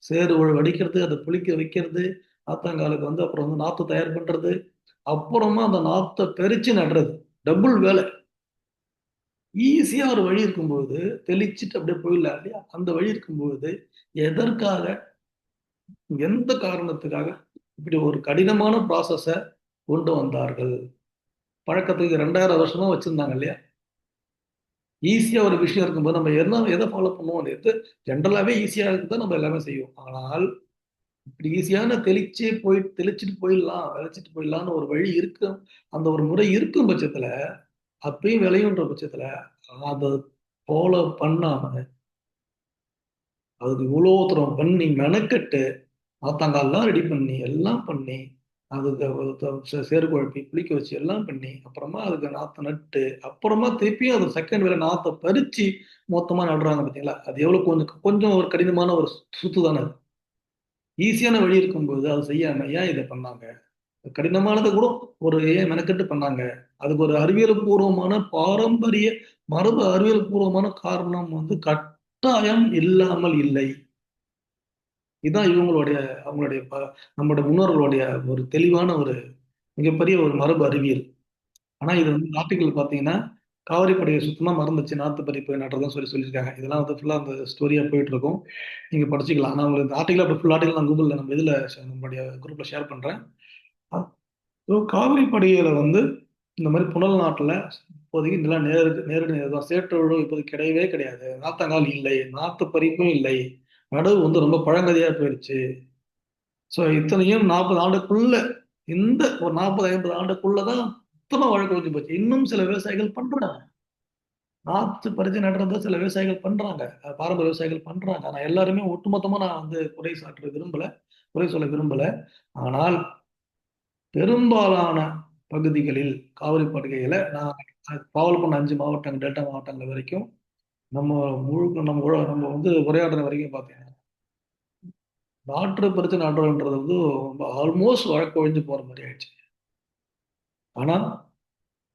சேறு உழவு அடிக்கிறது, அதை புளிக்க வைக்கிறது, நாத்தாங்காலுக்கு வந்து அப்புறம் வந்து நாத்து தயார் பண்றது, அப்புறமா அந்த நாத்தை பறிச்சு நடுறது, டபுள் வேலை. ஈஸியா ஒரு வழி இருக்கும்போது தெளிச்சுட்டு அப்படியே போயிடலாம் இல்லையா? அந்த வழி இருக்கும்போது எதற்காக, எந்த காரணத்துக்காக இப்படி ஒரு கடினமான ப்ராசஸ கொண்டு வந்தார்கள்? பழக்கத்துக்கு 2000 வருஷமா வச்சிருந்தாங்க இல்லையா? ஈஸியா ஒரு விஷயம் இருக்கும்போது நம்ம என்ன எதை ஃபாலோ பண்ணுவோம், எது ஜென்ரலாவே ஈஸியா இருக்குதான் நம்ம எல்லாமே செய்வோம். ஆனால் இப்படி ஈஸியான தெளிச்சுட்டு போயிடலாம், விளைச்சிட்டு போயிடலாம்னு ஒரு வழி இருக்கு, அந்த ஒரு முறை இருக்கும் பட்சத்துல, அப்பயும் விளையுன்ற பட்சத்துல அதை ஃபாலோ பண்ணாம அதுக்கு இவ்வளோ தூரம் பண்ணி மெனக்கெட்டு ஆத்தாங்கால்லாம் ரெடி பண்ணி எல்லாம் பண்ணி அதுக்கு சேறு குழப்பி புளிக்க வச்சு எல்லாம் பண்ணி அப்புறமா அதுக்கு நாற்றை நட்டு அப்புறமா திருப்பியும் அது செகண்ட் வேலை நாற்றை பறிச்சு மொத்தமா நடுறாங்க பார்த்தீங்களா? அது எவ்வளவு கொஞ்சம் கொஞ்சம் ஒரு கடினமான ஒரு சுத்து தானே அது. ஈஸியான வழி இருக்கும்போது அதை செய்யாம ஏன் இதை பண்ணாங்க? கடினமானதை கூட ஒரு ஏன் மெனக்கெட்டு பண்ணாங்க? அதுக்கு ஒரு அறிவியல் பூர்வமான பாரம்பரிய மரபு அறிவியல் பூர்வமான காரணம் வந்து கட்டாயம் இல்லாமல் இல்லை. இதுதான் இவங்களுடைய அவங்களுடைய நம்மளுடைய முன்னோர்களுடைய ஒரு தெளிவான ஒரு மிகப்பெரிய ஒரு மரபு அறிவியல். ஆனா இது வந்து ஆர்டிகல் பாத்தீங்கன்னா காவிரி படுகை சுத்தமா மறந்துச்சு, நாத்து பறிப்பு நடுறதும் சொல்லியிருக்காங்க. இதெல்லாம் வந்து ஃபுல்லா அந்த ஸ்டோரியா போயிட்டு இருக்கும், நீங்க படிச்சுக்கலாம். நான் உங்களுக்கு இந்த ஆர்டிகல் அப்படி ஃபுல் ஆர்டிகல் நான் கூகுள்ல நம்ம இதுல நம்மளுடைய குரூப்ல ஷேர் பண்றேன். காவிரி படுகையில வந்து இந்த மாதிரி புனல் நாட்டுல இப்போதைக்கு இதெல்லாம் நேரடி சேற்று உழவு இப்போதைக்கு கிடையவே கிடையாது. நாத்தங்கால் இல்லை, நாத்து பறிப்பும் இல்லை, நடவு வந்து ரொம்ப பழங்கதையா போயிடுச்சு. ஸோ இத்தனையும் 40 ஆண்டுக்குள்ள, இந்த ஒரு 40 50 ஆண்டுக்குள்ளதான் சுத்தமா வழக்கு வச்சு போச்சு. இன்னும் சில விவசாயிகள் பண்றாங்க, நாத்து பறிச்சு நடுறத சில விவசாயிகள் பண்றாங்க, பாரம்பரிய விவசாயிகள் பண்றாங்க. ஆனா எல்லாருமே ஒட்டுமொத்தமா நான் வந்து குறை சொல்ல விரும்பல. ஆனால் பெரும்பாலான பகுதிகளில் காவிரி படுகையில நான் டிராவல் பண்ண 5 மாவட்டங்கள், டெல்டா மாவட்டங்கள் வரைக்கும் நம்ம நம்ம வந்து உரையாடுற வரைக்கும் பார்த்தீங்கன்னா நாற்று பறித்து நடுறதுன்றது வந்து ஆல்மோஸ்ட் வழக்கொழிஞ்சு போற மாதிரி ஆயிடுச்சு. ஆனா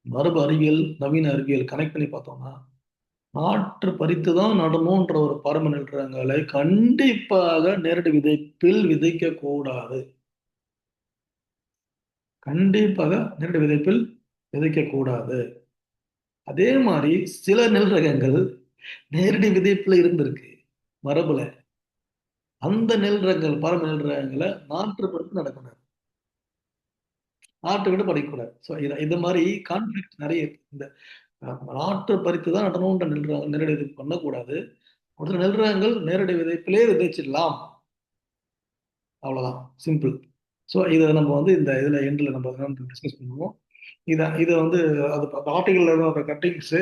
மரபு அறிவியல் நவீன அறிவியல் கனெக்ட் பண்ணி பார்த்தோம்னா நாற்று பறித்து தான் நடணும்ன்ற ஒரு பாரம்பரிய நிலங்களை கண்டிப்பாக நேரடி விதைப்பில் விதைக்க கூடாது. கண்டிப்பாக நேரடி விதைப்பில் விதைக்க கூடாது. அதே மாதிரி சில நெல் ரகங்கள் நேரடி விதைப்புல இருந்திருக்கு மரபுல. அந்த நெல் ரகங்கள் பாரம்பரிய நெல் ரகங்களை நாற்று பறித்து நடக்கணும், நாட்டை விட படிக்கக்கூடாது. ஸோ இது மாதிரி கான்ஃபிளிக்ட் நிறைய இருக்கு. இந்த நாற்று பறித்து தான் நடணும்ன்ற நேரடி விதைப்பு பண்ணக்கூடாது. ஒரு சில நெல் ரகங்கள் நேரடி விதைப்பிலே விதைச்சிடலாம், அவ்வளவுதான், சிம்பிள். ஸோ இதை நம்ம வந்து இந்த இதுல எண்டில் நம்ம டிஸ்கஸ் பண்ணுவோம். இதை வந்து அது ஆர்டிகல்ல இருந்த கட்டிங்ஸ்,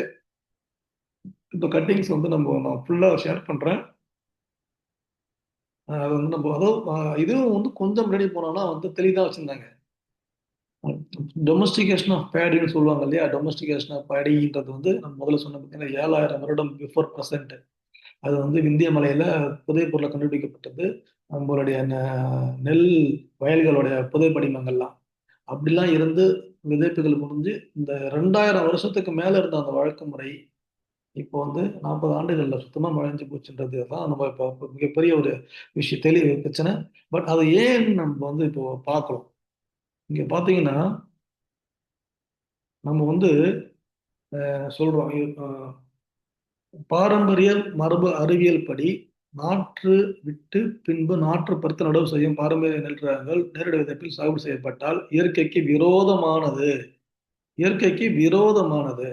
இந்த கட்டிங்ஸ் வந்து நான் ஃபுல்லா ஷேர் பண்றேன். அது வந்து நம்ம அதாவது இதுவும் வந்து கொஞ்சம் முன்னாடி போனோம்னா வந்து தெளிவாக வச்சிருந்தாங்க. டொமஸ்டிகேஷன் ஆஃப் பேடின்னு சொல்லுவாங்க இல்லையா? டொமஸ்டிகேஷன் ஆஃப் பேடின்றது வந்து நம்ம முதல்ல சொன்ன பார்த்தீங்கன்னா 7,000 வருடம் பிஃபோர் ப்ரெசென்ட். அது வந்து விந்திய மலையில புதை பொருளை கண்டுபிடிக்கப்பட்டது. நம்மளுடைய நெல் வயல்களுடைய புதை படிமங்கள்லாம் அப்படிலாம் இருந்து விதைப்புகள் முடிஞ்சு இந்த 2000 வருஷத்துக்கு மேல இருந்த அந்த வழக்கு முறை இப்போ வந்து 40 ஆண்டுகள்ல சுத்தமா மறைஞ்சு போச்சுன்றது தான் நம்ம இப்போ மிகப்பெரிய ஒரு விஷயம் தெளிவு பிரச்சனை. பட் அதை ஏன் நம்ம வந்து இப்போ பார்க்கிறோம்? இங்க பாத்தீங்கன்னா நம்ம வந்து சொல்றோம் பாரம்பரிய மரபு அறிவியல் படி நாற்று விட்டு பின்பு நாற்று பருத்து நடவு செய்யும் பாரம்பரிய நெல் ரகங்கள் நேரடி விதைப்பில் சாகுபடி செய்யப்பட்டால் இயற்கைக்கு விரோதமானது. இயற்கைக்கு விரோதமானது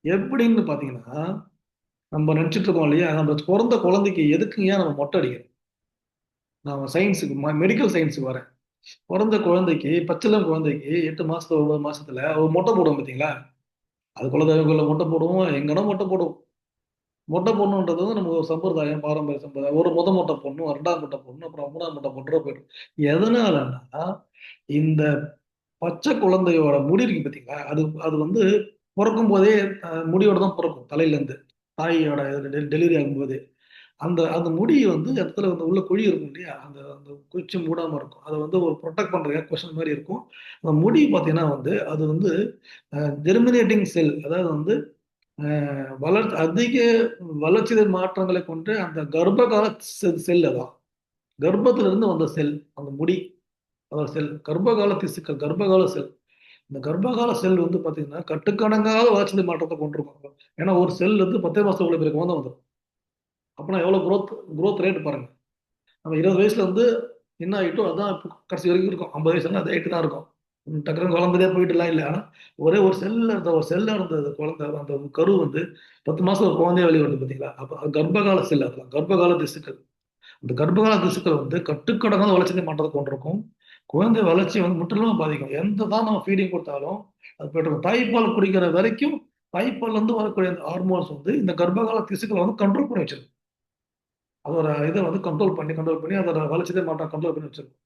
எப்படின்னு பாத்தீங்கன்னா, நம்ம நினைச்சிட்டு இருக்கோம் இல்லையா, நம்ம பிறந்த குழந்தைக்கு எதுக்குங்க நம்ம மொட்டை அடிக்கிறோம்? நான் சயின்ஸுக்கு மெடிக்கல் சயின்ஸுக்கு வரேன். பிறந்த குழந்தைக்கு பச்சிளம் குழந்தைக்கு 8 மாசத்துல 9 மாசத்துல ஒரு மொட்டை போடுவோம் பார்த்தீங்களா? அது குலதெய்வங்களில் மொட்டை போடுவோம், எங்கன்னா மொட்டை போடுவோம். மொட்டை போடணுன்றது வந்து நம்ம ஒரு சம்பிரதாயம், பாரம்பரிய சம்பிரதாயம். ஒரு மொட்டை போடணும், 2ஆம் மொட்டை போடணும், அப்புறம் 3ஆம் மொட்டை போட்டுற போயிடும். எதனாலன்னா இந்த பச்சை குழந்தையோட முடி இருக்கு பார்த்தீங்களா? அது அது வந்து பிறக்கும் போதே முடியோட தான் பிறக்கும் தலையிலேருந்து. தாயோட டெலிவரி ஆகும்போது அந்த அந்த முடி வந்து இடத்துல வந்து உள்ள குழி இருக்கும் இல்லையா? அந்த அந்த குச்சி மூடாம இருக்கும். அதை வந்து ஒரு ப்ரொடெக்ட் பண்ற கொஷன் மாதிரி இருக்கும். அந்த முடி பார்த்தீங்கன்னா வந்து அது வந்து ஜெர்மினேட்டிங் செல், அதாவது வந்து அதிக வளர்ச்சிதை மாற்றங்களை கொண்டு அந்த கர்ப்பகால செல் அதான். கர்ப்பத்துல இருந்து வந்த செல் அந்த முடி, அதாவது செல் கர்ப்பகால திசுக்கள், கர்ப்பகால செல். இந்த கர்ப்பகால செல் வந்து பார்த்தீங்கன்னா கட்டுக்கடங்காத வளர்ச்சிதை மாற்றத்தை கொண்டிருக்கும். ஏன்னா ஒரு செல் வந்து 10 மாசத்துக்குள்ள பிறகு குழந்தை வந்துடும். அப்படின்னா எவ்வளவு growth ரேட் பாருங்க. நம்ம 20 வயசுல வந்து என்ன ஆகிட்டோ அதான் இப்போ கடைசி வரைக்கும் இருக்கும். 50 வயசுல அதே ஆகிட்டு தான் இருக்கும். டக்குனு குழந்தையே போயிட்டுலாம் இல்லை. ஆனால் ஒரே ஒரு செல்ல இருந்த குழந்தை அந்த கரு வந்து 10 மாசம் ஒரு குழந்தைய வெளியே வருது பார்த்தீங்களா? அப்போ அது கர்ப்பகால செல், அதெல்லாம் கர்ப்பகால திசுக்கள். அந்த கர்ப்பகால திசுக்கள் வந்து கட்டுக்கடங்காத வளர்ச்சி மாற்றத்தை கொண்டிருக்கும். குழந்தை வளர்ச்சி வந்து முற்றிலுமா பாதிக்கும். எந்த தான் நம்ம ஃபீடிங் கொடுத்தாலும் அது போய்ட்டு தாய்ப்பால் குடிக்கிற வரைக்கும் தாய்ப்பால்ல இருந்து வரக்கூடிய அந்த ஹார்மோன்ஸ் வந்து இந்த கர்ப்பகால திசுக்களை வந்து கண்ட்ரோல் பண்ணி வச்சிருக்கும். அதோட இதை வந்து கண்ட்ரோல் பண்ணி அதோட வளர்ச்சிதை மாற்றம் கண்ட்ரோல் பண்ணி வச்சிருக்கும்.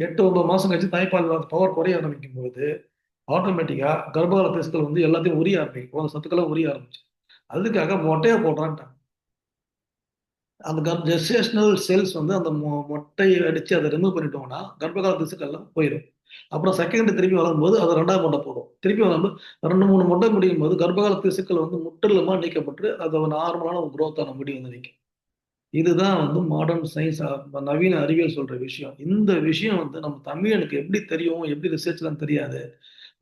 8 9 மாசம் கழிச்சு தாய்ப்பால் பவர் குறைய ஆரம்பிக்கும் போது ஆட்டோமேட்டிக்கா கர்ப்பகால திசுக்கள் வந்து எல்லாத்தையும் உரிய ஆரம்பிக்கும். அந்த சத்துக்களை உரிய ஆரம்பிச்சு அதுக்காக மொட்டையை போடுறான்ட்டாங்க. அந்த ஜெஸ்டேஷனல் செல்ஸ் வந்து அந்த மொட்டையை அடிச்சு அதை ரிமூவ் பண்ணிட்டோம்னா கர்ப்பகால திசுக்கள்லாம் போயிடும். அப்புறம் செகண்ட் திருப்பி வளரும்போது அதை 2ஆம் மொட்டை போடும். திருப்பி வரும்போது 2 3 மொட்டை முடியும் போது கர்ப்பகால திசுக்கள் வந்து முற்றிலுமா நீக்கப்பட்டு அது நார்மலான ஒரு growth-ஆன முடி வந்து நிற்கும். இதுதான் வந்து மாடர்ன் சயின்ஸ், நவீன அறிவியல் சொல்ற விஷயம். இந்த விஷயம் வந்து நம்ம தமிழனுக்கு எப்படி தெரியும், எப்படி ரிசர்ச்லாம் தெரியாது.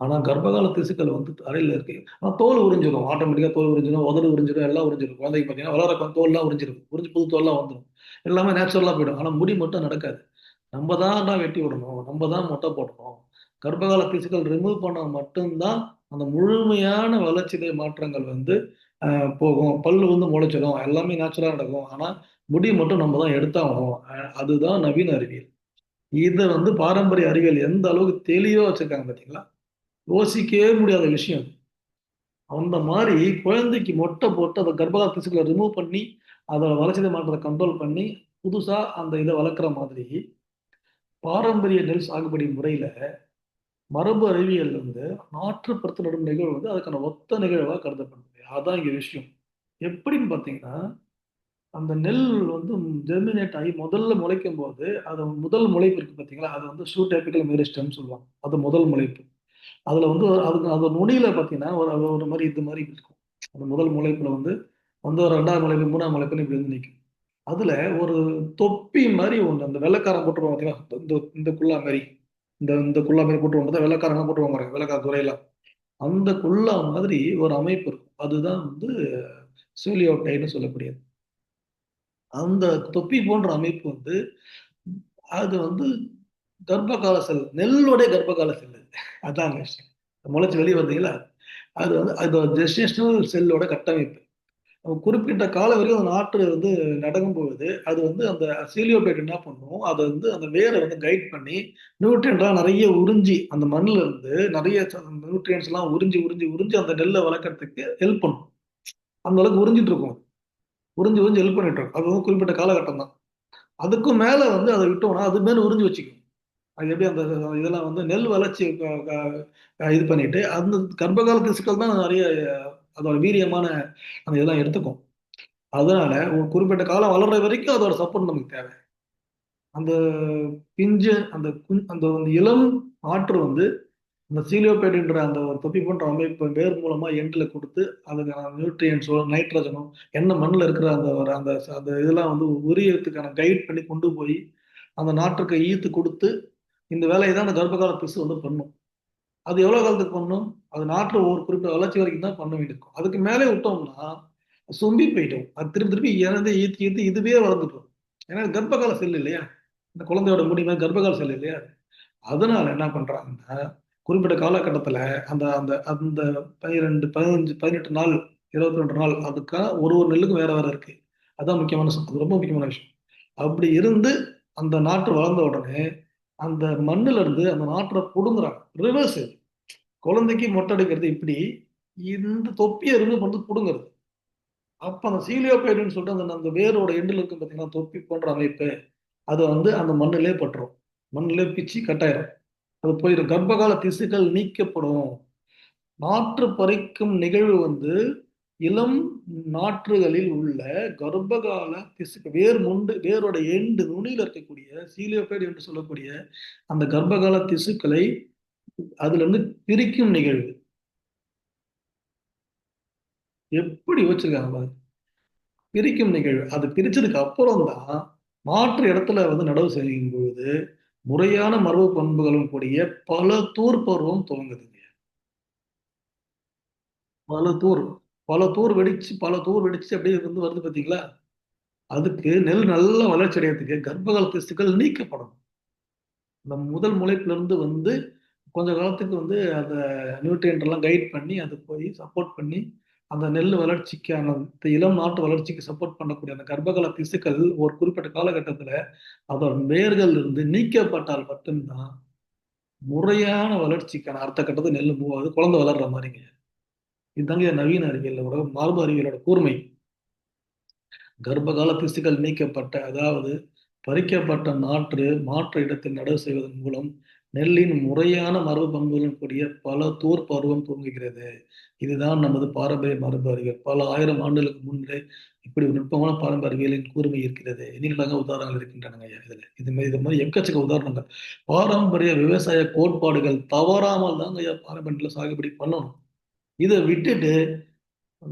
ஆனா கர்ப்பகால திசுக்கள் வந்து அறையில இருக்கு. ஆனா தோல் உறிஞ்சிடும், ஆட்டோமேட்டிக்கா தோல் உறிஞ்சிடும், உதடு உறிஞ்சிடும், எல்லாம் உறிஞ்சிடும். குழந்தைக்கு பார்த்தீங்கன்னா வளர தோல்லாம் உறிஞ்சிடும், உறிஞ்சி புது தோல்லாம் வந்துடும். எல்லாமே நேச்சுரலா போயிடும். ஆனா முடி மட்டும் நடக்காது. நம்ம தான் வெட்டி விடணும், நம்ம தான் மொட்டை போடணும். கர்ப்பகால திசுக்கள் ரிமூவ் பண்ணா மட்டும்தான் அந்த முழுமையான வளர்ச்சிதை மாற்றங்கள் வந்து போகும். பல்லு வந்து முளைச்சிடும், எல்லாமே நேச்சுரலா நடக்கும். ஆனா முடி மட்டும் நம்ம தான் எடுத்தாகணும். அதுதான் நவீன அறிவியல். இதை வந்து பாரம்பரிய அறிவியல் எந்த அளவுக்கு தெளிவா வச்சிருக்காங்க பார்த்தீங்களா? யோசிக்கவே முடியாத விஷயம் அது. அந்த மாதிரி குழந்தைக்கு மொட்டை போட்டு அந்த கர்ப்பகால திசுக்களை ரிமூவ் பண்ணி அதோட வளர்ச்சிதை மாற்றத்தை கண்ட்ரோல் பண்ணி புதுசா அந்த இதை வளர்க்குற மாதிரி பாரம்பரிய நெல் சாகுபடி முறையில மரபு அறிவியல் வந்து நாற்றுப்படுத்த நடும் நிகழ்வு வந்து அதுக்கான ஒத்த நிகழ்வாக கருதப்படுது. அதான் இங்க விஷயம். எப்படின்னு பார்த்தீங்கன்னா அந்த நெல் வந்து ஜெர்மினேட் ஆகி முதல்ல முளைக்கும் போது அது முதல் முளைப்பு இருக்கு பார்த்தீங்களா? அது வந்து ஷூட் ஏபிக்கல் மெரிஸ்டம் சொல்லுவாங்க. அது முதல் முளைப்பு. அதுல வந்து அதுக்கு அந்த நுனியில பார்த்தீங்கன்னா ஒரு மாதிரி இது மாதிரி இருக்கும். அந்த முதல் முளைப்புல வந்து வந்து ஒரு 2ஆம் முளைப்பு 3ஆம் முளைப்புன்னு இப்படி வந்து நிற்கும். அதுல ஒரு தொப்பி மாதிரி ஒன்று அந்த வெள்ளைக்காரன் போட்டுருவாங்க பார்த்தீங்களா? இந்த குல்லா மாதிரி இந்த குல்லா மாதிரி போட்டுருவாங்க பார்த்தா வெள்ளைக்காரங்க போட்டுருவாங்க பாருங்க, வெள்ளைக்கார துறையெல்லாம் அந்த குல்லா மாதிரி ஒரு அமைப்பு இருக்கும். அதுதான் வந்து சூலியோட்டைன்னு சொல்லக்கூடியது. அந்த தொப்பி போன்ற அமைப்பு வந்து அது வந்து கர்ப்பகால செல், நெல்லுடைய கர்ப்பகால செல். அதாங்க விஷயம். முளைச்சு வெளியே வந்தீங்களா? அது வந்து அது ஜெஸ்டேஷனல் செல்லோட கட்டமைப்பு. குறிப்பிட்ட காலம் வரைக்கும் அந்த நாற்று வந்து நடக்கும்போது அது வந்து அந்த சீலியோபேட் என்ன பண்ணும், அதை வந்து அந்த வேரை வந்து கைட் பண்ணி நியூட்ரியன்ட்லாம் நிறைய உறிஞ்சி அந்த மண்ணில் இருந்து நிறைய நியூட்ரியன்ஸ் எல்லாம் உறிஞ்சி உறிஞ்சி உறிஞ்சி அந்த நெல்லை வளர்க்கறதுக்கு ஹெல்ப் பண்ணும். அந்த அளவுக்கு உறிஞ்சிட்டு இருக்கும். உறிஞ்சி உறிஞ்சி ஹெல்ப் பண்ணிட்டு இருக்கும். அது வந்து குறிப்பிட்ட காலகட்டம் தான். அதுக்கும் மேல வந்து அதை விட்டோம்னா அது மேல உறிஞ்சு வச்சுக்கும். அது எப்படி அந்த இதெல்லாம் வந்து நெல் வளர்ச்சி இது பண்ணிட்டு அந்த கர்ப்பகால திசுக்கள் தான் நிறைய அதோட வீரியமான அந்த இதெல்லாம் எடுத்துக்கும். அதனால ஒரு குறிப்பிட்ட காலம் வளர்ற வரைக்கும் அதோட சப்போர்ட் நமக்கு தேவை. அந்த பிஞ்சு அந்த இளம் ஆற்று வந்து இந்த சீலியோபேடுன்ற அந்த ஒரு தொப்பி போன்ற அமைப்பு வேர் மூலமா எண்டில் கொடுத்து அதுக்கான நியூட்ரியன்ஸோ நைட்ரஜனோ என்ன மண்ணில் இருக்கிற அந்த அந்த அந்த இதெல்லாம் வந்து உரியத்துக்கான கைட் பண்ணி கொண்டு போய் அந்த நாட்டுக்கு ஈர்த்து கொடுத்து இந்த வேலையை தான் அந்த கர்ப்பகால திசு வந்து பண்ணும். அது எவ்வளவு காலத்துக்கு பண்ணும்? அது நாட்டுல ஒரு குறிப்பிட்ட வளர்ச்சி வரைக்கும் தான் பண்ண வேண்டியிருக்கும். அதுக்கு மேலே விட்டோம்னா சொம்பி போயிட்டோம். அது திருப்பி திருப்பி இறந்து ஈர்த்து ஈர்த்து இதுவே வளர்ந்துட்டோம். ஏன்னா கர்ப்பகால செல் இல்லையா, இந்த குழந்தையோட முடியுமே கர்ப்பகால செல் இல்லையா. அதனால என்ன பண்றாங்கன்னா குறிப்பிட்ட காலகட்டத்துல அந்த அந்த அந்த 12 15 18 நாள் 22 நாள் அதுக்காக ஒரு ஒரு நெல்லுக்கும் வேற வேற இருக்கு. அதான் முக்கியமான அது ரொம்ப முக்கியமான விஷயம். அப்படி இருந்து அந்த நாற்று வளர்ந்த உடனே அந்த மண்ணுல இருந்து அந்த நாற்றை புடுங்குறாங்க. ரிவர்ஸ். குழந்தைக்கு மொட்டை அடிக்கிறது இப்படி, இந்த தொப்பியை ரிமூவ் பண்ணி புடுங்குறது. அப்ப அந்த சீலியோபைடுன்னு சொல்லிட்டு அந்த அந்த வேரோட எண்டில் இருக்கும் பார்த்தீங்கன்னா தொப்பி போன்ற அமைப்பு, அது வந்து அந்த மண்ணிலே பட்டுரும். மண்ணிலே பிச்சு கட்டாயிரும். அது போயிடும். கர்ப்பகால திசுக்கள் நீக்கப்படும். நாற்று பறிக்கும் நிகழ்வு வந்து இளம் நாற்றுகளில் உள்ள கர்ப்பகால திசுக்கள் வேரோட எண்டு நுனியில் இருக்கக்கூடிய சீலியோபைடு என்று சொல்லக்கூடிய அந்த கர்ப்பகால திசுக்களை அதுல இருந்து பிரிக்கும் நிகழ்வு. எப்படி யோசிச்சிருக்காங்க பாருங்க. பிரிக்கும் நிகழ்வு. அது பிரிச்சதுக்கு அப்புறம் தான் மாற்று இடத்துல வந்து நடவு செய்யும் பொழுது முறையான மரபு பண்புகளும் கூடிய பல தூர் பருவம் துவங்குதுங்க. பல தூர் பல தூர் வெடிச்சு அப்படியே வந்து வருது பார்த்தீங்களா. அதுக்கு நெல் நல்ல வளர்ச்சி அடையறதுக்கு கர்ப்பகால திசுக்கள் நீக்கப்படும். இந்த முதல் முளைப்புல இருந்து வந்து கொஞ்ச காலத்துக்கு வந்து அந்த நியூட்ரியன்ட் எல்லாம் கைட் பண்ணி அது போய் சப்போர்ட் பண்ணி அந்த நெல் வளர்ச்சிக்கான இளம் நாட்டு வளர்ச்சிக்கு சப்போர்ட் பண்ணக்கூடிய அந்த கர்ப்பகால திசுக்கள் ஒரு குறிப்பிட்ட காலகட்டத்துல அதோட வேர்கள் இருந்து நீக்கப்பட்டால் மட்டும்தான் முறையான வளர்ச்சிக்கான அடுத்த கட்டத்தை நெல் மூவ் ஆகுது, குழந்தை வளர்ற மாதிரிங்க. இதுதாங்க நவீன அறிவியலோட மரபு அறிவியலோட கூர்மை. கர்ப்பகால திசுக்கள் நீக்கப்பட்ட அதாவது பறிக்கப்பட்ட மாற்று இடத்தில் நடவு செய்வதன் மூலம் நெல்லின் முறையான மரபு பண்புகளுடன் கூடிய பல தூர் பருவம் துவங்குகிறது. இதுதான் நமது பாரம்பரிய மரபு அறிவியல். பல ஆயிரம் ஆண்டுகளுக்கு முன்பே இப்படி ஒரு நுட்பமான பாரம்பரிய அறிவியலின் கூர்மை இருக்கிறது. எண்ணிலடங்கா உதாரணங்கள் இருக்கின்றன இது மாதிரி எக்கச்சக்க உதாரணங்கள். பாரம்பரிய விவசாய கோட்பாடுகள் தவறாமல் தாங்க ஐயா பாரம்பரிய சாகுபடி பண்ணணும். இதை விட்டுட்டு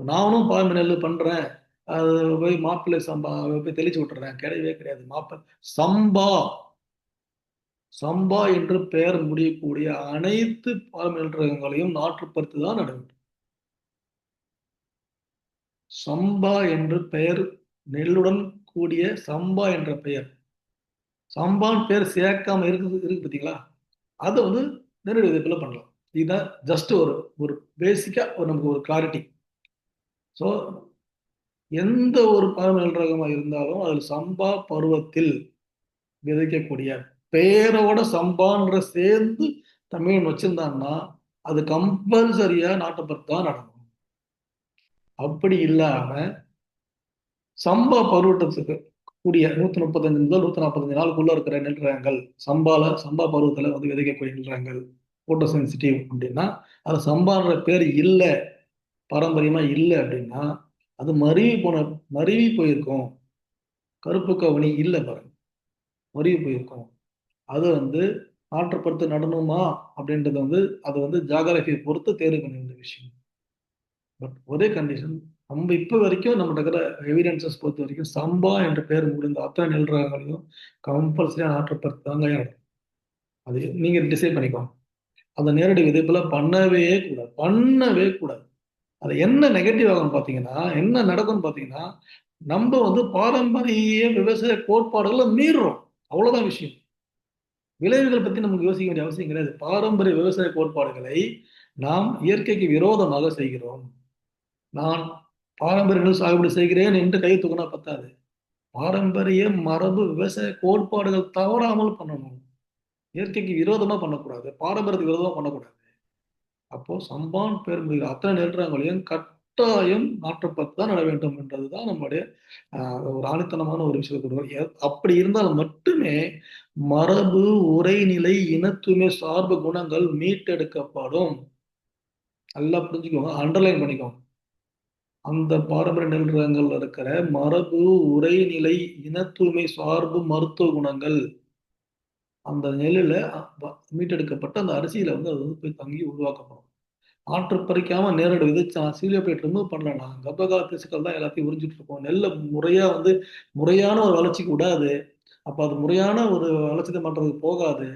நானும் பாரம்பரிய நெல் பண்றேன், அது போய் மாப்பிள்ளை சம்பா போய் தெளிச்சு விட்டுறேன், கிடையவே கிடையாது. சம்பா சம்பா என்று பெயர் முடியக்கூடிய அனைத்து பாரம்பரிய ரகங்களையும் நாற்றுப்பருத்து தான் நட வேண்டும். சம்பா என்று பெயர் நெல்லுடன் கூடிய சம்பா என்ற பெயர், சம்பான் பேர் சேர்க்காம இருக்கு பார்த்தீங்களா, அதை வந்து நேரடி விதத்துல பண்ணலாம். இதுதான் ஜஸ்ட் ஒரு ஒரு பேசிக்கா நமக்கு ஒரு கிளாரிட்டி. ஸோ எந்த ஒரு பாரம்பரிய ரகமா இருந்தாலும் அதில் சம்பா பருவத்தில் விதைக்கக்கூடிய பெயரோட சம்பான்ற சேர்ந்து தமிழ் வச்சிருந்தாங்கன்னா அது கம்பல்சரியா நாட்டுப்பற்று தான் நடக்கும். அப்படி இல்லாம சம்பா பருவத்துக்கு கூடிய 135 முதல் 145 நாளுக்குள்ள இருக்கிற நெல் ரகங்கள் சம்பா பருவத்துல வந்து விதைக்கக்கூடிய நெல் ரகங்கள் போட்டோ சென்சிட்டிவ் அப்படின்னா அது சம்பான்ற பேர் இல்லை, பாரம்பரியமா இல்லை அப்படின்னா அது மருவி போயிருக்கும். கருப்பு கவனி இல்லை பாருங்க, மருவி போயிருக்கும். அது வந்து நாட்டுப்பற்று நடணுமா அப்படின்றது வந்து அது வந்து ஜாகிரபியை பொறுத்து தேர்வு பண்ண வேண்டிய விஷயம். பட் ஒரே கண்டிஷன், நம்ம இப்ப வரைக்கும் நம்ம இருக்கிற எவிடன்சஸ் பொறுத்த வரைக்கும் சம்பா என்ற பெயர் முடிந்த அத்தனை நெல் ரகங்களையும் கம்பல்சரியா நாட்டுப்பற்று தாங்க நடக்கும். அது நீங்க டிசைட் பண்ணிக்கோங்க. அந்த நேரடி விதைப்புல பண்ணவே கூடாது. அது என்ன நெகட்டிவ் ஆகும் பாத்தீங்கன்னா, என்ன நடக்கும்னு பாத்தீங்கன்னா, நம்ம வந்து பாரம்பரிய விவசாய கோட்பாடுகளை மீறுறோம். அவ்வளவுதான் விஷயம். விளைவுகள் பத்தி நமக்கு யோசிக்க வேண்டிய அவசியம் கிடையாது. பாரம்பரிய விவசாய கோட்பாடுகளை நாம் இயற்கைக்கு விரோதமாக செய்கிறோம். நான் பாரம்பரிய நெல் சாகுபடி செய்கிறேன் என்று கை தூக்கினா பத்தாது. பாரம்பரிய மரபு விவசாய கோட்பாடுகள் தவறாமல் பண்ணணும். இயற்கைக்கு விரோதமா பண்ணக்கூடாது, பாரம்பரியத்துக்கு விரோதமா பண்ணக்கூடாது. அப்போ சம்பான் பேர் அத்தனை நெல் ரகங்களையும் கட்டாயம் நாட்டுப்பற்று தான் நட வேண்டும் என்றதுதான் நம்முடைய ஒரு ஆணித்தனமான ஒரு விஷயத்தை கொடுக்கும். அப்படி இருந்தால் மட்டுமே மரபு, உரைநிலை, இனத்துமை, சார்பு குணங்கள் மீட்டெடுக்கப்படும். நல்லா புரிஞ்சுக்கோங்க, அண்டர்லைன் பண்ணிக்கோங்க. அந்த பாரம்பரிய நெல் ரகங்கள்ல இருக்கிற மரபு, உரைநிலை, இனத்தூய்மை, சார்பு, மருத்துவ குணங்கள் அந்த நெல்லுல மீட்டெடுக்கப்பட்ட அந்த அரிசியில வந்து அது வந்து போய் தங்கி உருவாக்கப்படும். ஆற்று பறிக்காம நேரடி விதைச்சா சீலியோபேட் ரிமூவ் பண்ணலன்னா கர்ப்பகால திசுக்கள் தான் எல்லாத்தையும் உறிஞ்சிட்டு இருக்கும். நெல்லை முறையா வந்து முறையான ஒரு வளர்ச்சிக்கு விடாது. அப்ப அது முறையான ஒரு வளர்ச்சி மாற்றத்துக்கு போகாது.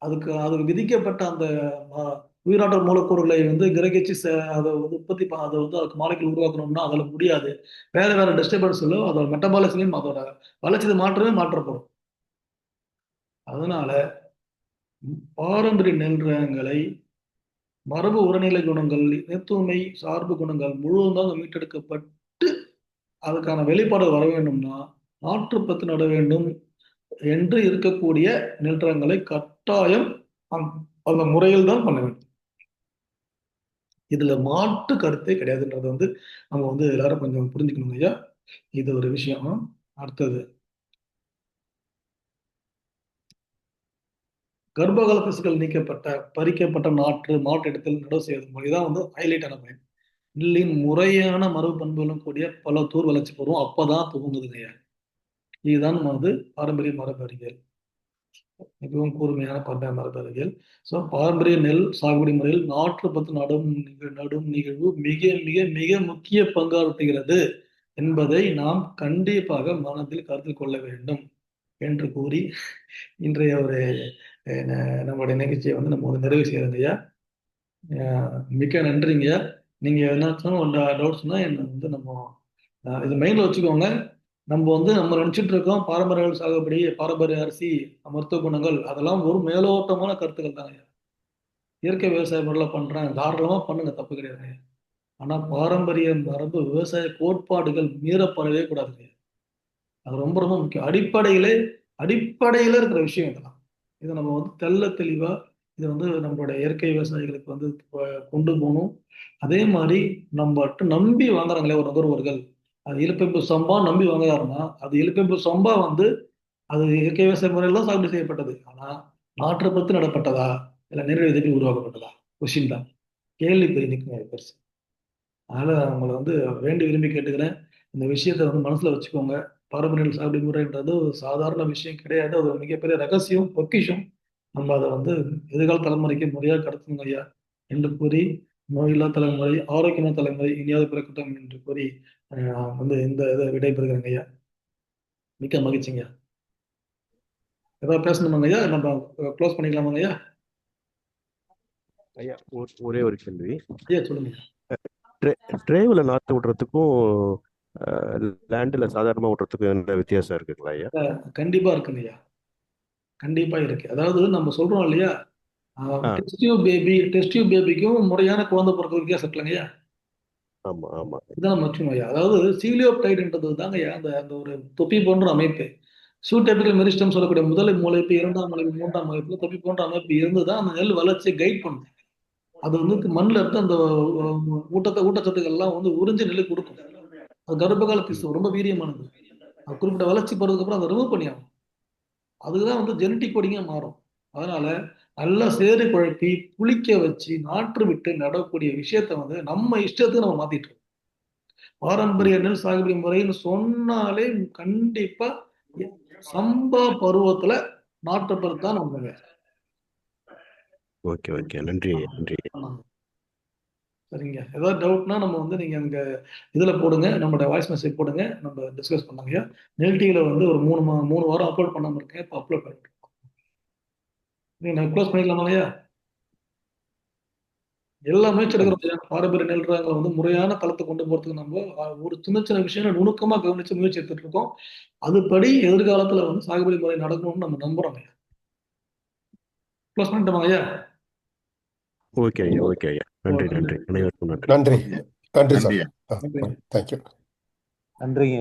அதுக்கு விதிக்கப்பட்ட அந்த உயிராற்றல் மூலக்கூறுகளை வந்து கிரகிச்சு அதை வந்து அதை வந்து அதுக்கு மாலைகள் உருவாக்கணும்னா அதில் முடியாது. வேற வேற டிஸ்டர்பன்ஸ்லோ அதோட மெட்டபாலிசமையும் அதோட வளர்ச்சி மாற்றமே மாற்றப்படும். அதனால பாரம்பரிய நெல் ரகங்களை மரபு உரநிலை குணங்கள், இனத்தூய்மை, சார்பு குணங்கள் முழுவதும் மீட்டெடுக்கப்பட்டு அதுக்கான வெளிப்பாடு வர வேண்டும்னா நாட்டுப்பற்று நட வேண்டும் என்று இருக்கக்கூடிய நெல் ரகங்களை கட்டாயம் அந்த முறையில் தான் பண்ண வேண்டும். இதுல மாற்று கருத்தே கிடையாதுன்றது வந்து நம்ம வந்து எல்லாரும் கொஞ்சம் புரிஞ்சுக்கணும் ஐயா. இது ஒரு விஷயம். அடுத்தது கர்ப்பகால திசுக்கள் நீக்கப்பட்ட பறிக்கப்பட்ட மாற்று இடத்தில் நடவு செய்வது மொழிதான் வந்து ஹைலைட்டான பாயிண்ட். நெல்லின் முறையான மரபு பண்புகளும் கூடிய பல தூர் வளர்ச்சி பெறும், அப்பதான் துவங்குதுங்க ஐயா. இதுதான் வந்து பாரம்பரிய மரபு அறிவியல், மிகவும் கூர்மையான பாரம்பரிய மரபு அறிவியல். ஸோ பாரம்பரிய நெல் சாகுபடி முறையில் நாட்டுப்பற்று நடும் நிகழ்வு மிக மிக மிக முக்கிய பங்காற்றுகிறது என்பதை நாம் கண்டிப்பாக மனதில் கருத்தில் கொள்ள வேண்டும் என்று கூறி இன்றைய ஒரு நம்மளுடைய நிகழ்ச்சியை வந்து நம்ம வந்து நிறைவு செய்யறோங்க ஐயா. மிக்க நன்றிங்கய்யா. நீங்க என்னாச்சும் டவுட்ஸ்னா என்ன வந்து நம்ம இது மைண்ட்ல வச்சுக்கோங்க. நம்ம வந்து நம்ம நினைச்சிட்டு இருக்கோம் பாரம்பரிய சாகுபடி, பாரம்பரிய அரிசி, மருத்துவ குணங்கள் அதெல்லாம் ஒரு மேலோட்டமான கருத்துக்கள் தாங்க. இயற்கை விவசாய முறையில் பண்றேன், தாராளமா பண்ணுங்க, தப்பு கிடையாது. ஆனா பாரம்பரிய மரபு விவசாய கோட்பாடுகள் மீறப்படவே கூடாதுங்க. அது ரொம்ப ரொம்ப முக்கியம். அடிப்படையில இருக்கிற விஷயம் இதெல்லாம். இதை நம்ம வந்து தெள்ள தெளிவா இதை வந்து நம்மளுடைய இயற்கை விவசாயிகளுக்கு வந்து கொண்டு போகணும். அதே மாதிரி நம்ம நம்பி வாங்குறாங்களே ஒரு நுகர்வோர்கள், அது இலுப்பைப்பு சம்பா நம்பி வாங்குறாருன்னா அது இலுப்பைப்பு சம்பா வந்து அது இயற்கை விவசாய முறையில் தான் சாகுபடி செய்யப்பட்டது. ஆனா நாட்டுப்பற்று நடப்பட்டதா இல்லை நேரடி விதைப்பு உருவாக்கப்பட்டதா கொஸ்டின் தான். கேள்வி நிற்குங்க பெருசு. அதனால அவங்களை வந்து வேண்டி விரும்பி கேட்டுக்கிறேன், இந்த விஷயத்த வந்து மனசுல வச்சுக்கோங்க. பாரம்பரிய சாகுபடி முறைன்றது ஒரு சாதாரண விஷயம் கிடையாது. அது ஒரு மிகப்பெரிய ரகசியம், பொக்கிஷம். நம்ம அதை வந்து எதிர்கால தலைமுறைக்கு முறையாக கடத்தணும் ஐயா என்று கூறி, நோயில்லா தலைமுறை, ஆரோக்கியமான தலைமுறை இனியாவது பிறக்கட்டும் என்று கூறி வந்து இந்த இதை விடைபெறுகிறேங்க ஐயா. மிக்க மகிழ்ச்சிங்க. ஏதாவது பேசணுமாங்க ஐயா? நம்ம க்ளோஸ் பண்ணிக்கலாமாங்க ஐயா? ஐயா ஒரே ஒரு கேள்வி ஐயா சொல்லுங்க. ட்ரேவில் நாற்று விடுறதுக்கும் லேண்டில் சாதாரணமாக விடுறதுக்கும் என்ன வித்தியாசம் இருக்குங்களா ஐயா? கண்டிப்பா இருக்குங்க ஐயா, கண்டிப்பா இருக்கு. அதாவது நம்ம சொல்றோம் இல்லையா, டெஸ்ட் டியூப் பேபிக்கும் முறையான குழந்தை பிறக்க வித்தியாசம் இருக்குல்லங்கய்யா. ஆமா ஆமா, இதுதான் முக்கியம் ஐயா. அதாவது சீலியோப்டைடுன்றது தாங்க ஐயா அந்த அந்த ஒரு தொப்பி போன்ற அமைப்பு. சூடெபிக்கல் மெரிஸ்டம் சொல்லக்கூடிய முதல் முளைப்பு, இரண்டாம் முளைப்பு, மூன்றாம் முளைப்புல தொப்பி போன்ற அமைப்பு இருந்துதான் அந்த நெல் வளர்ச்சியை கைட் பண்ணும். அது வந்து மண்ணில் இருந்து அந்த ஊட்டச்சத்துக்கள் எல்லாம் வந்து உறிஞ்சு நெல் கொடுக்கும். அது கர்ப்பகால திசு ரொம்ப வீரியமானது. அது குறிப்பிட்ட வளர்ச்சி போறதுக்கு அப்புறம் அதை ரிமூவ் பண்ணி ஆகும். அதுதான் வந்து ஜெனட்டிக் கோடிங்கா மாறும். அதனால நல்லா சேறு குழப்பி புளிக்க வச்சு நாற்று விட்டு நடக்கூடிய விஷயத்த வந்து நம்ம இஷ்டத்துக்கு நம்ம மாத்திட்டு இருக்கோம். பாரம்பரிய நெல் சாகுபடி முறைன்னு சொன்னாலே கண்டிப்பா சம்பா பருவத்துல நாட்டுப்பற்று தான் நம்ம. ஓகே ஓகே, நன்றி நன்றி. சரிங்க, ஏதாவது டவுட்னா நம்ம வந்து நீங்க அங்க இதுல போடுங்க, நம்மளோட வாய்ஸ் மெசேஜ் போடுங்க, நம்ம டிஸ்கஸ் பண்ணாங்க. நெல்டியில வந்து ஒரு 3 வாரம் அப்லோட் பண்ணாம இருக்கேன், இப்போ அப்லோட் பண்ணிட்டு இருக்கோம். நீங்க க்ளோஸ் பண்ணிக்கலாமா ஐயா? எல்லா முயற்சி எடுக்கிறோம். பாரம்பரிய நெல் ரகங்களை வந்து முறையான தளத்தை கொண்டு போறதுக்கு நம்ம ஒரு சின்ன சின்ன விஷயங்கள் நுணுக்கமா கவனிச்சு முயற்சி எடுத்துட்டு இருக்கோம். அதுபடி எதிர்காலத்துல வந்து சாகுபடி முறை நடக்கணும்னு நம்ம நம்புறோம். க்ளோஸ் பண்ணிட்டோமா ஐயா? ஓகே ஐயா, ஓகே ஐயா, நன்றி நன்றி, அனைவருக்கும் நன்றி. நன்றி நன்றி சார். நன்றி. தேங்க்யூ. நன்றிங்க.